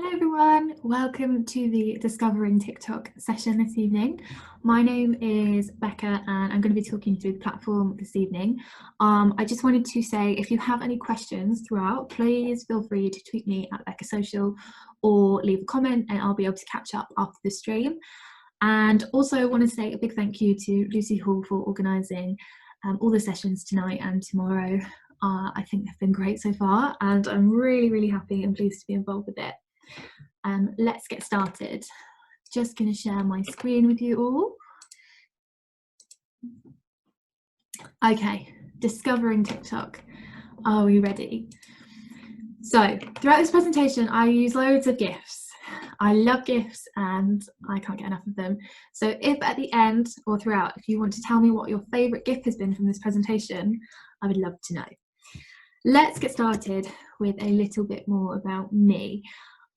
Hello everyone, welcome to the Discovering TikTok session this evening. My name is Becca and I'm going to be talking through the platform this evening. I just wanted to say if you have any questions throughout, please feel free to tweet me at beccasocial or leave a comment and I'll be able to catch up after the stream. And also I want to say a big thank you to Lucy Hall for organising all the sessions tonight and tomorrow. I think they've been great so far and I'm really happy and pleased to be involved with it. Let's get started. Just going to share my screen with you all. Okay, discovering TikTok. Are we ready? So throughout this presentation, I use loads of GIFs. I love GIFs and I can't get enough of them. So if at the end or throughout, if you want to tell me what your favourite GIF has been from this presentation, I would love to know. Let's get started with a little bit more about me.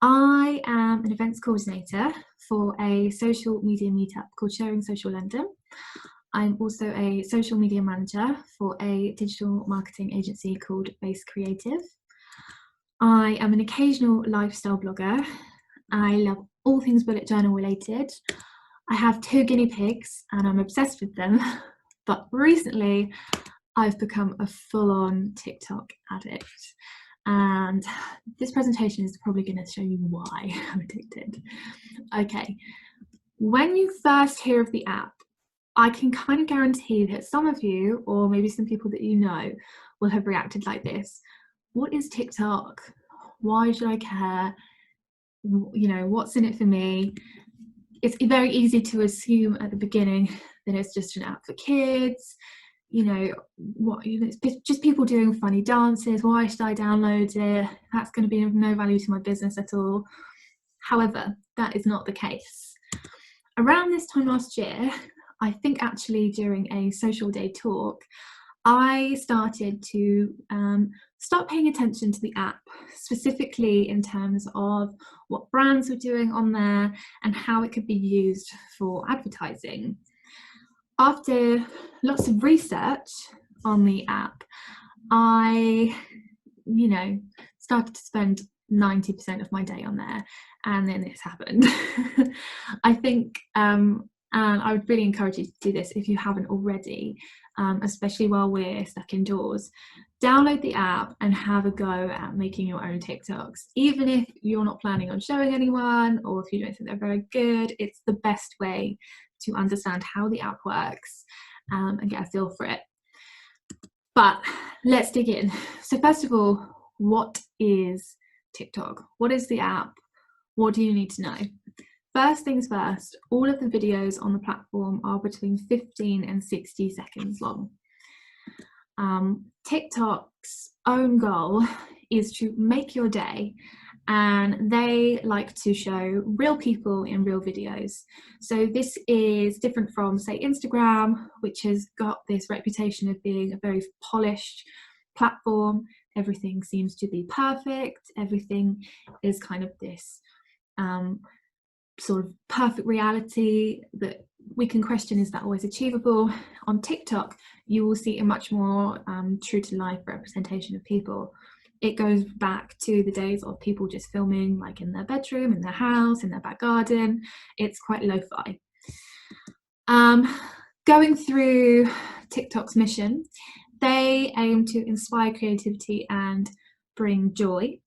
I am an events coordinator for a social media meetup called Sharing Social London. I'm also a social media manager for a digital marketing agency called Base Creative. I am an occasional lifestyle blogger. I love all things bullet journal related. I have 2 guinea pigs and I'm obsessed with them, but recently I've become a full-on TikTok addict. And this presentation is probably going to show you why I'm addicted. Okay, when you first hear of the app, I can kind of guarantee that some of you, or maybe some people that you know, will have reacted like this. What is TikTok? Why should I care? You know, what's in it for me? It's very easy to assume at the beginning that it's just an app for kids. You know, it's just people doing funny dances. Why should I download it? That's going to be of no value to my business at all. However, that is not the case. Around this time last year, I think actually during a social day talk, I started to start paying attention to the app, specifically in terms of what brands were doing on there and how it could be used for advertising. After lots of research on the app, I, started to spend 90% of my day on there, and then this happened. I think, and I would really encourage you to do this if you haven't already, especially while we're stuck indoors. Download the app and have a go at making your own TikToks. Even if you're not planning on showing anyone, or if you don't think they're very good, it's the best way to understand how the app works and get a feel for it. But let's dig in. So first of all, what is TikTok? What is the app? What do you need to know? First things first, all of the videos on the platform are between 15 and 60 seconds long. TikTok's own goal is to make your day, and they like to show real people in real videos. So this is different from, say, Instagram, which has got this reputation of being a very polished platform. Everything seems to be perfect. Everything is kind of this sort of perfect reality that we can question, is that always achievable? On TikTok, you will see a much more true to life representation of people. It goes back to the days of people just filming like in their bedroom, in their house, in their back garden. It's quite lo-fi. Going through TikTok's mission, they aim to inspire creativity and bring joy.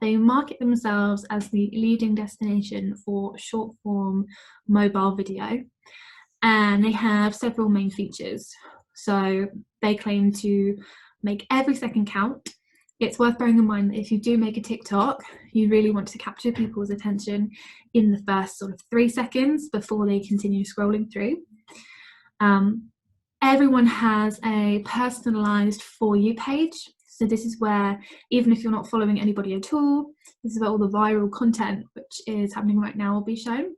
They market themselves as the leading destination for short form mobile video, and they have several main features. So they claim to make every second count. It's worth bearing in mind that if you do make a TikTok, you really want to capture people's attention in the first sort of 3 seconds before they continue scrolling through. Everyone has a personalized For You page. So this is where, even if you're not following anybody at all, this is where all the viral content which is happening right now will be shown.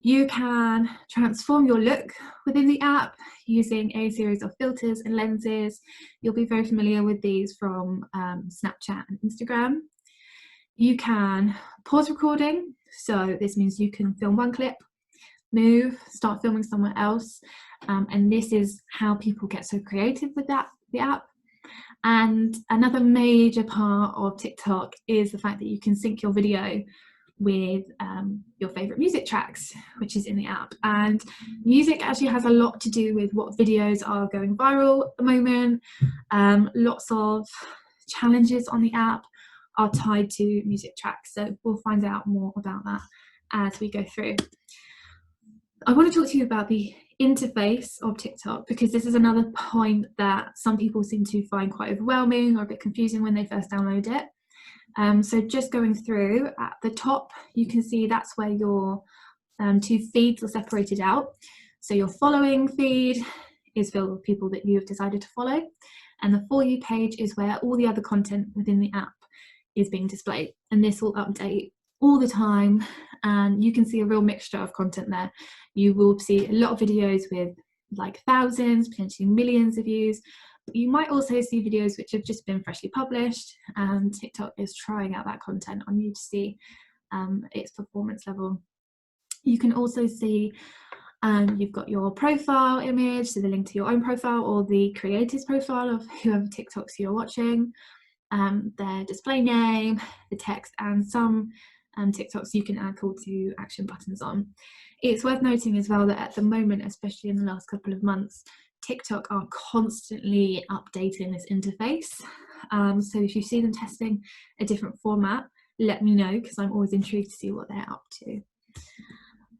You can transform your look within the app using a series of filters and lenses. You'll be very familiar with these from Snapchat and Instagram. You can pause recording. So this means you can film one clip, move, start filming somewhere else. And this is how people get so creative with the app. And another major part of TikTok is the fact that you can sync your video with your favorite music tracks, which is in the app. And music actually has a lot to do with what videos are going viral at the moment. Lots of challenges on the app are tied to music tracks, so we'll find out more about that as we go through. I want to talk to you about the interface of TikTok, because this is another point that some people seem to find quite overwhelming or a bit confusing when they first download it. So just going through, at the top you can see that's where your two feeds are separated out. So your following feed is filled with people that you have decided to follow, and the For You page is where all the other content within the app is being displayed, and this will update all the time, and you can see a real mixture of content there. You will see a lot of videos with like thousands, potentially millions of views. You might also see videos which have just been freshly published, and TikTok is trying out that content on you to see its performance level. You can also see you've got your profile image, so the link to your own profile or the creator's profile of whoever TikToks you're watching, their display name, the text, and some TikToks you can add call to action buttons on. It's worth noting as well that at the moment, especially in the last couple of months, TikTok are constantly updating this interface. So if you see them testing a different format, let me know, because I'm always intrigued to see what they're up to.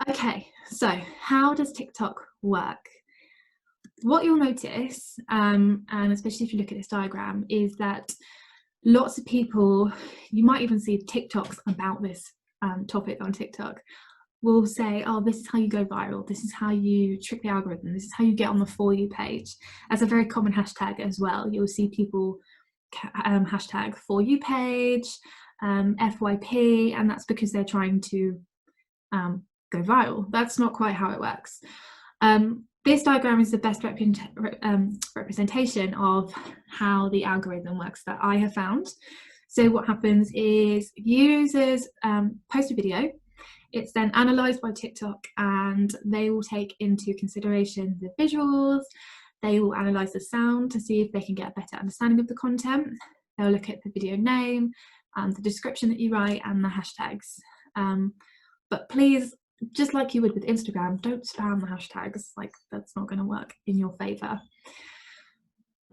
Okay, so how does TikTok work? What you'll notice, and especially if you look at this diagram, is that lots of people, you might even see TikToks about this topic on TikTok, will say, oh, this is how you go viral, this is how you trick the algorithm, this is how you get on the For You page. As a very common hashtag as well, you'll see people hashtag For You page, FYP, and that's because they're trying to go viral. That's not quite how it works. This diagram is the best representation of how the algorithm works that I have found. So what happens is users post a video, it's then analysed by TikTok, and they will take into consideration the visuals, they will analyse the sound to see if they can get a better understanding of the content, they'll look at the video name, the description that you write, and the hashtags. But please, just like you would with Instagram, don't spam the hashtags, like that's not going to work in your favour.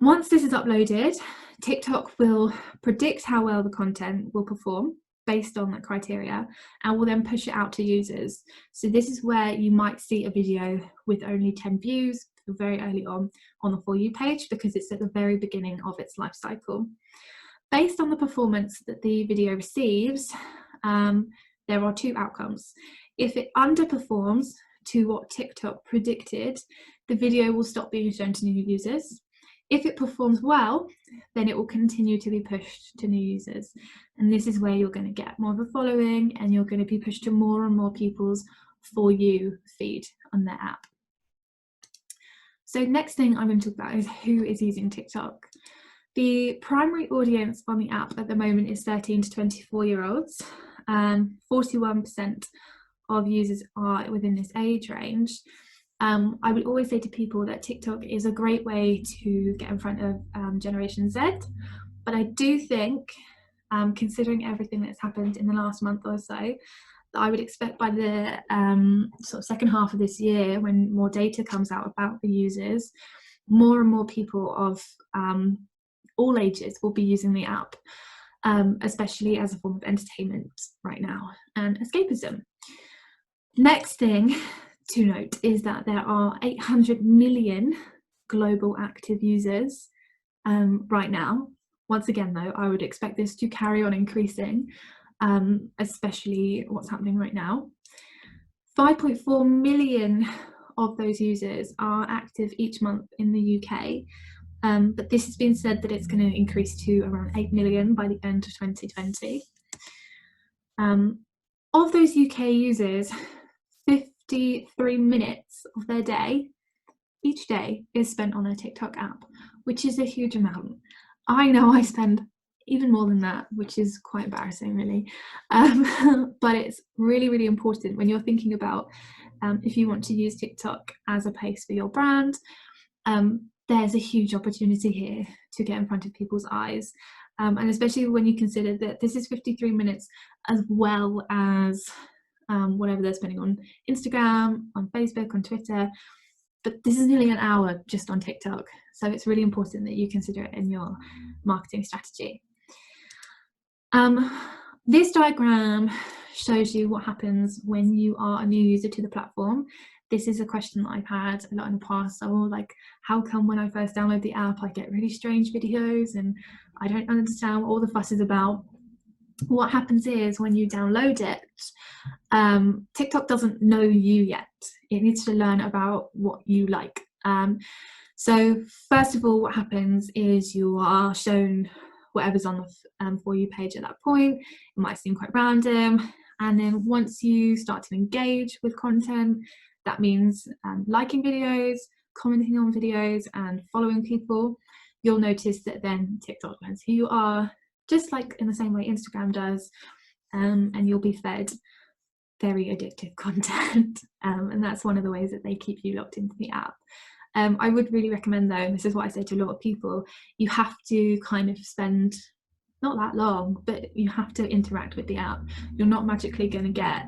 Once this is uploaded, TikTok will predict how well the content will perform based on that criteria, and will then push it out to users. So this is where you might see a video with only 10 views very early on the For You page, because it's at the very beginning of its life cycle. Based on the performance that the video receives, there are two outcomes. If it underperforms to what TikTok predicted, the video will stop being shown to new users. If it performs well, then it will continue to be pushed to new users. And this is where you're going to get more of a following, and you're going to be pushed to more and more people's For You feed on their app. So next thing I'm going to talk about is who is using TikTok. The primary audience on the app at the moment is 13 to 24-year-olds. 41% of users are within this age range. I would always say to people that TikTok is a great way to get in front of Generation Z, but I do think, considering everything that's happened in the last month or so, that I would expect by the sort of second half of this year, when more data comes out about the users, more and more people of all ages will be using the app, especially as a form of entertainment right now and escapism. Next thing to note is that there are 800 million global active users right now. Once again though, I would expect this to carry on increasing, especially what's happening right now. 5.4 million of those users are active each month in the UK, but this has been said that it's going to increase to around 8 million by the end of 2020. Of those UK users, 53 minutes of their day, each day, is spent on a TikTok app, which is a huge amount. I know I spend even more than that, which is quite embarrassing really, but it's really, really important when you're thinking about if you want to use TikTok as a place for your brand. there's a huge opportunity here to get in front of people's eyes. And especially when you consider that this is 53 minutes as well as whatever they're spending on Instagram, on Facebook, on Twitter. But this is nearly an hour just on TikTok. So it's really important that you consider it in your marketing strategy. This diagram shows you what happens when you are a new user to the platform. This is a question that I've had a lot in the past. So, like, how come when I first download the app, I get really strange videos and I don't understand what all the fuss is about? What happens is when you download it, TikTok doesn't know you yet. It needs to learn about what you like. So first of all, what happens is you are shown whatever's on the For You page at that point. It might seem quite random. And then once you start to engage with content, that means liking videos, commenting on videos, and following people, you'll notice that then TikTok learns who you are, just like in the same way Instagram does, and you'll be fed very addictive content. And that's one of the ways that they keep you locked into the app. I would really recommend, though, and this is what I say to a lot of people, you have to kind of spend not that long, but you have to interact with the app. You're not magically going to get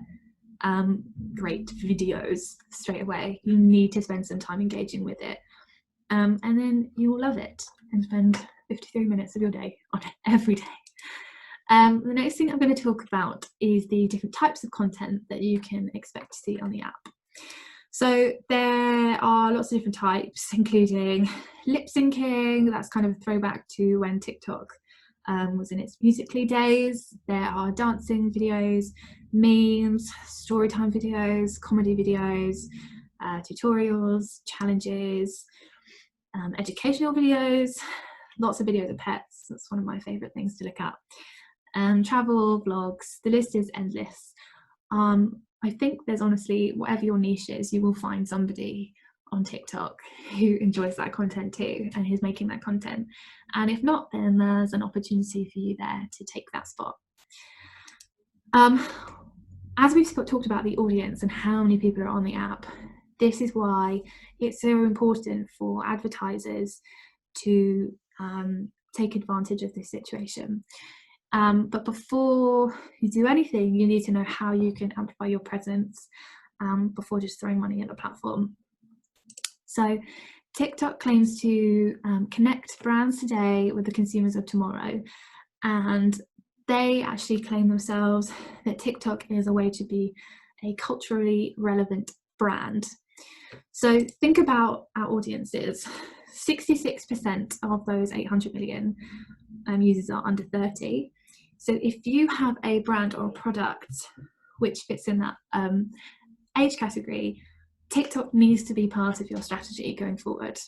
great videos straight away. You need to spend some time engaging with it, and then you will love it and spend 53 minutes of your day on it every day. The next thing I'm going to talk about is the different types of content that you can expect to see on the app. So there are lots of different types, including lip syncing. That's kind of a throwback to when TikTok was in its Musical.ly days. There are dancing videos, memes, storytime videos, comedy videos, tutorials, challenges, educational videos, lots of videos of pets. That's one of my favorite things to look at. Travel, vlogs, the list is endless. I think there's honestly, whatever your niche is, you will find somebody on TikTok who enjoys that content too and who's making that content. And if not, then there's an opportunity for you there to take that spot. As we've talked about the audience and how many people are on the app, this is why it's so important for advertisers to take advantage of this situation. But before you do anything, you need to know how you can amplify your presence before just throwing money at the platform. So TikTok claims to connect brands today with the consumers of tomorrow, and they actually claim themselves that TikTok is a way to be a culturally relevant brand. So think about our audiences. 66% of those 800 million users are under 30. So if you have a brand or a product which fits in that age category, TikTok needs to be part of your strategy going forward.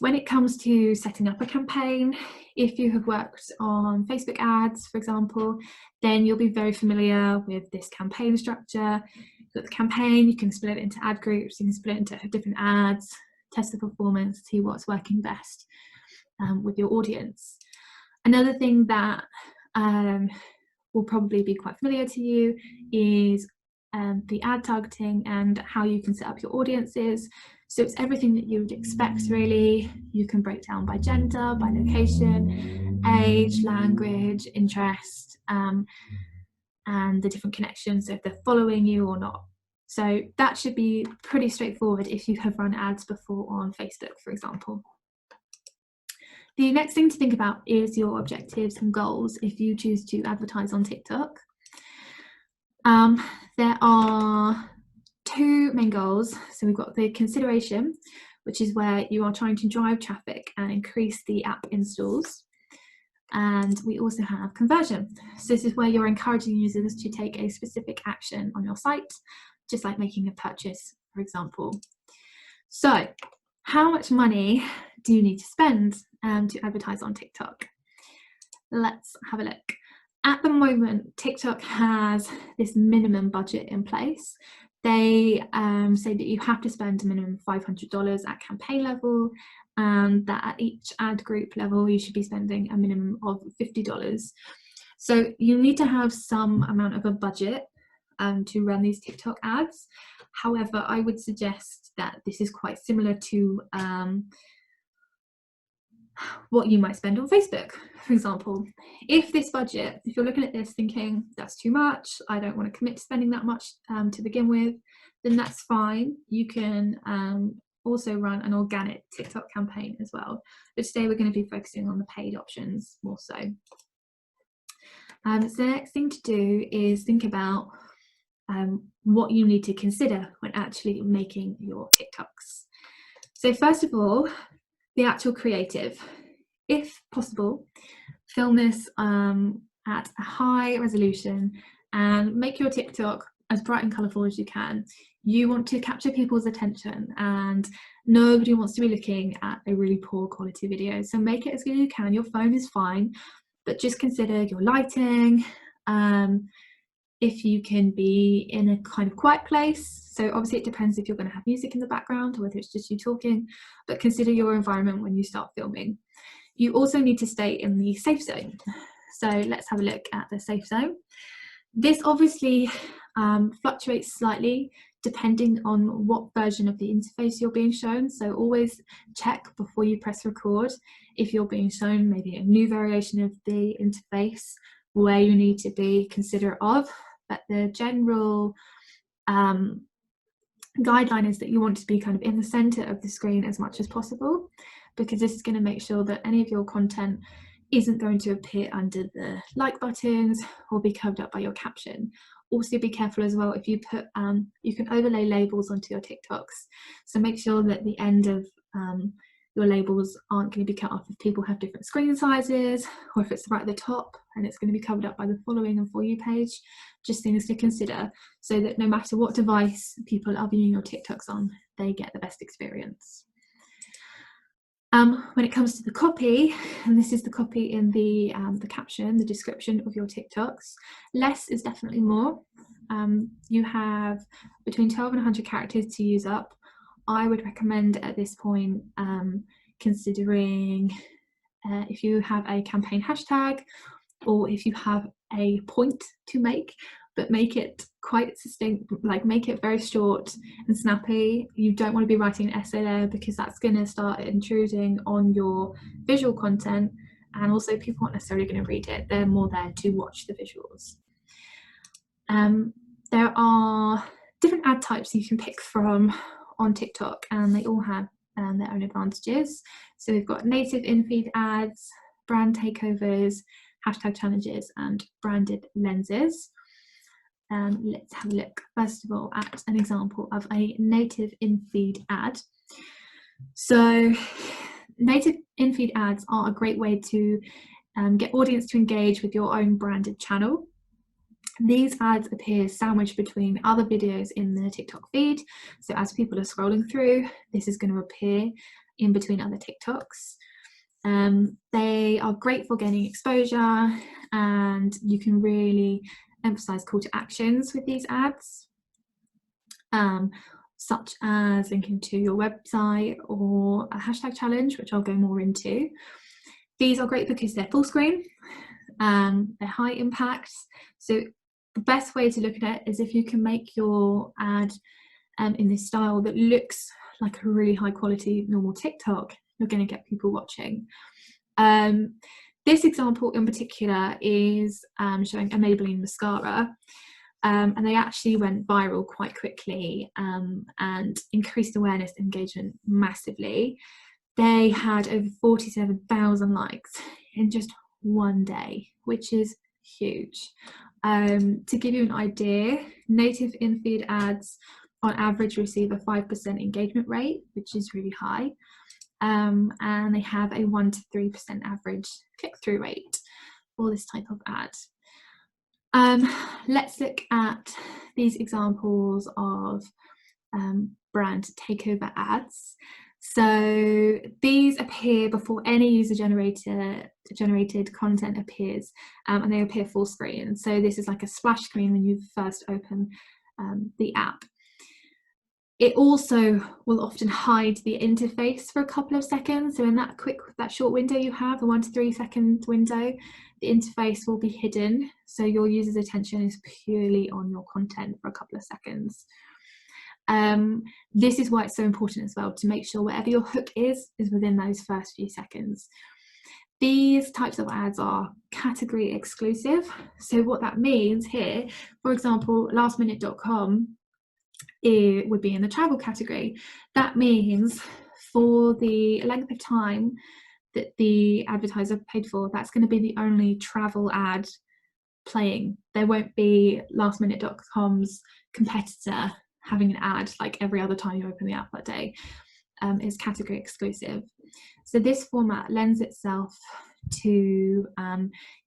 When it comes to setting up a campaign, if you have worked on Facebook ads, for example, then you'll be very familiar with this campaign structure. You've got the campaign, you can split it into ad groups, you can split it into different ads, test the performance, see what's working best with your audience. Another thing that will probably be quite familiar to you is the ad targeting and how you can set up your audiences. So it's everything that you would expect, really. You can break down by gender, by location, age, language, interest, and the different connections, so if they're following you or not. So that should be pretty straightforward if you have run ads before on Facebook, for example. The next thing to think about is your objectives and goals if you choose to advertise on TikTok. There are two main goals. So we've got the consideration, which is where you are trying to drive traffic and increase the app installs. And we also have conversion. So this is where you're encouraging users to take a specific action on your site, just like making a purchase, for example. So how much money do you need to spend to advertise on TikTok? Let's have a look. At the moment, TikTok has this minimum budget in place. They say that you have to spend a minimum $500 at campaign level, and that at each ad group level, you should be spending a minimum of $50. So you need to have some amount of a budget to run these TikTok ads. However, I would suggest that this is quite similar to what you might spend on Facebook, for example. If you're looking at this thinking that's too much, I don't want to commit to spending that much to begin with, then that's fine. You can also run an organic TikTok campaign as well. But today we're going to be focusing on the paid options more so. So the next thing to do is think about what you need to consider when actually making your TikToks. So first of all, the actual creative. If possible, film this at a high resolution and make your TikTok as bright and colourful as you can. You want to capture people's attention, and nobody wants to be looking at a really poor quality video. So make it as good as you can. Your phone is fine, but just consider your lighting. If you can be in a kind of quiet place. So obviously it depends if you're going to have music in the background or whether it's just you talking, but consider your environment when you start filming. You also need to stay in the safe zone. So let's have a look at the safe zone. This obviously fluctuates slightly depending on what version of the interface you're being shown. So always check before you press record if you're being shown maybe a new variation of the interface where you need to be considerate of. But the general guideline is that you want to be kind of in the center of the screen as much as possible, because this is going to make sure that any of your content isn't going to appear under the like buttons or be covered up by your caption. Also be careful as well if you put, you can overlay labels onto your TikToks. So make sure that the end of your labels aren't going to be cut off if people have different screen sizes, or if it's right at the top and it's going to be covered up by the following and for you page. Just things to consider so that no matter what device people are viewing your TikToks on, they get the best experience. When it comes to the copy, and this is the copy in the caption, the description of your TikToks, less is definitely more. You have between 12 and 100 characters to use up. I would recommend at this point considering if you have a campaign hashtag, or if you have a point to make, but make it quite succinct, like make it very short and snappy. You don't want to be writing an essay there, because that's going to start intruding on your visual content, and also people aren't necessarily going to read it. They're more there to watch the visuals. There are different ad types you can pick from on TikTok, and they all have their own advantages. So we've got native in-feed ads, brand takeovers, hashtag challenges, and branded lenses. Let's have a look first of all at an example of a native in-feed ad. So native in-feed ads are a great way to get audience to engage with your own branded channel. These ads appear sandwiched between other videos in the TikTok feed. So as people are scrolling through, this is going to appear in between other TikToks. They are great for gaining exposure, and you can really emphasize call to actions with these ads, such as linking to your website or a hashtag challenge, which I'll go more into. These are great because they're full screen, they're high impact. So the best way to look at it is if you can make your ad in this style that looks like a really high quality normal TikTok, you're going to get people watching. This example in particular is showing a Maybelline mascara, and they actually went viral quite quickly and increased awareness and engagement massively. They had over 47,000 likes in just one day, which is huge. To give you an idea, native in-feed ads on average receive a 5% engagement rate, which is really high. And they have a 1 to 3% average click-through rate for this type of ad. Let's look at these examples of brand takeover ads. So these appear before any user-generated content appears, and they appear full screen. So this is like a splash screen when you first open the app. It also will often hide the interface for a couple of seconds. So in that short window you have, the 1 to 3 second window, the interface will be hidden. So your user's attention is purely on your content for a couple of seconds. This is why it's so important as well to make sure whatever your hook is within those first few seconds. These types of ads are category exclusive. So what that means here, for example, lastminute.com, it would be in the travel category. That means for the length of time that the advertiser paid for, that's going to be the only travel ad playing. There won't be lastminute.com's competitor having an ad like every other time you open the app that day. It's category exclusive. So this format lends itself to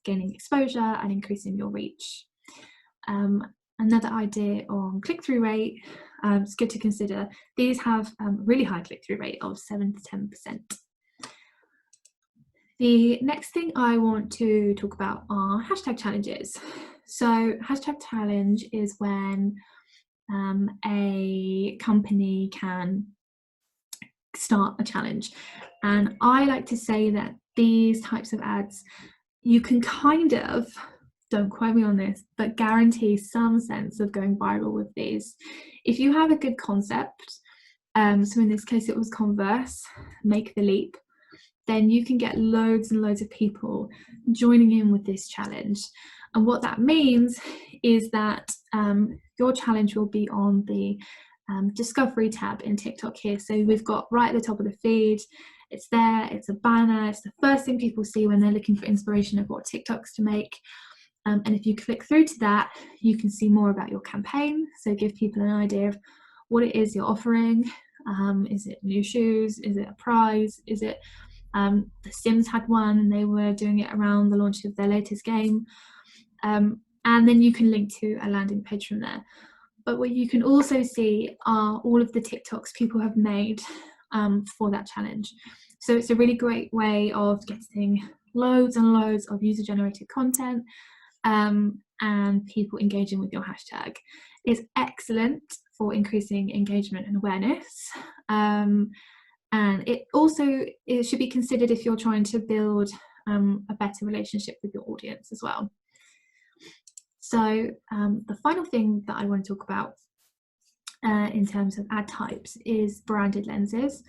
gaining exposure and increasing your reach. Another idea on click-through rate, it's good to consider. These have really high click-through rate of 7 to 10%. The next thing I want to talk about are hashtag challenges. So hashtag challenge is when a company can start a challenge. And I like to say that these types of ads, you can kind of, don't quote me on this, but guarantee some sense of going viral with these. If you have a good concept, so in this case it was Converse, Make the Leap, then you can get loads and loads of people joining in with this challenge. And what that means is that your challenge will be on the discovery tab in TikTok here. So we've got right at the top of the feed, it's there, it's a banner, it's the first thing people see when they're looking for inspiration of what TikToks to make. And if you click through to that, you can see more about your campaign. So give people an idea of what it is you're offering. Is it new shoes? Is it a prize? Is it The Sims had one and they were doing it around the launch of their latest game. And then you can link to a landing page from there. But what you can also see are all of the TikToks people have made for that challenge. So it's a really great way of getting loads and loads of user-generated content and people engaging with your hashtag. It's excellent for increasing engagement and awareness. And it should be considered if you're trying to build a better relationship with your audience as well. So the final thing that I want to talk about in terms of ad types is branded lenses.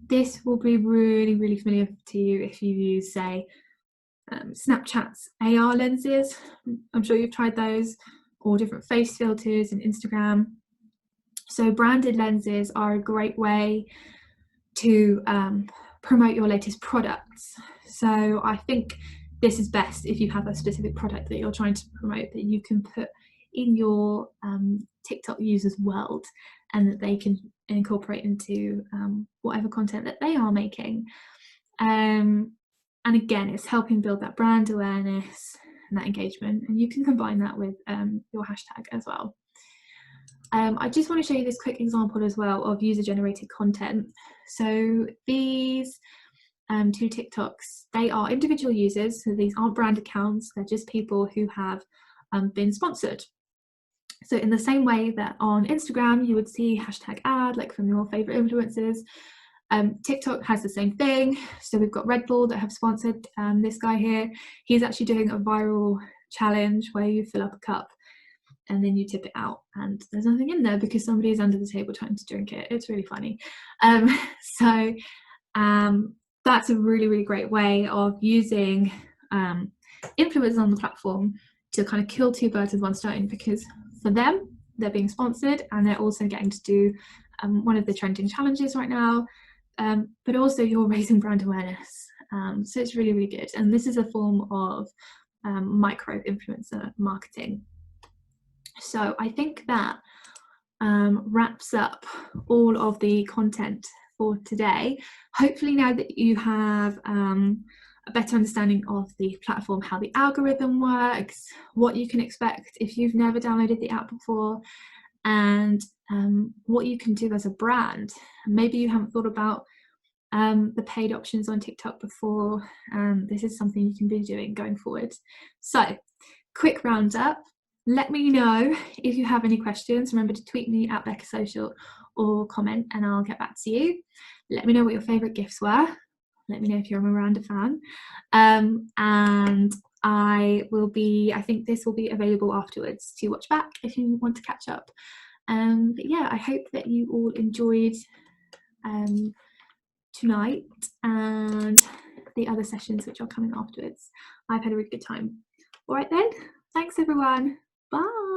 This will be really, really familiar to you if you use, say, Snapchat's AR lenses. I'm sure you've tried those, or different face filters in Instagram. So branded lenses are a great way to promote your latest products. So I think this is best if you have a specific product that you're trying to promote that you can put in your TikTok users' world and that they can incorporate into whatever content that they are making. And again, it's helping build that brand awareness and that engagement, and you can combine that with your hashtag as well. I just want to show you this quick example as well of user-generated content. So these two TikToks, they are individual users, so these aren't brand accounts, they're just people who have been sponsored. So in the same way that on Instagram you would see hashtag ad, like from your favorite influencers, TikTok has the same thing. So we've got Red Bull that have sponsored this guy here. He's actually doing a viral challenge where you fill up a cup and then you tip it out and there's nothing in there because somebody is under the table trying to drink it. It's really funny. That's a really, really great way of using influencers on the platform to kind of kill two birds with one stone, because for them, they're being sponsored and they're also getting to do one of the trending challenges right now, but also you're raising brand awareness. So it's really, really good. And this is a form of micro influencer marketing. So I think that wraps up all of the content for today. Hopefully now that you have a better understanding of the platform, how the algorithm works, what you can expect if you've never downloaded the app before, and what you can do as a brand. Maybe you haven't thought about the paid options on TikTok before. This is something you can be doing going forward. So, quick roundup. Let me know if you have any questions. Remember to tweet me at beccasocial or comment and I'll get back to you. Let me know what your favourite gifts were. Let me know if you're a Miranda fan. And I think this will be available afterwards to watch back if you want to catch up. But yeah, I hope that you all enjoyed tonight and the other sessions which are coming afterwards. I've had a really good time. All right then, thanks everyone. Bye.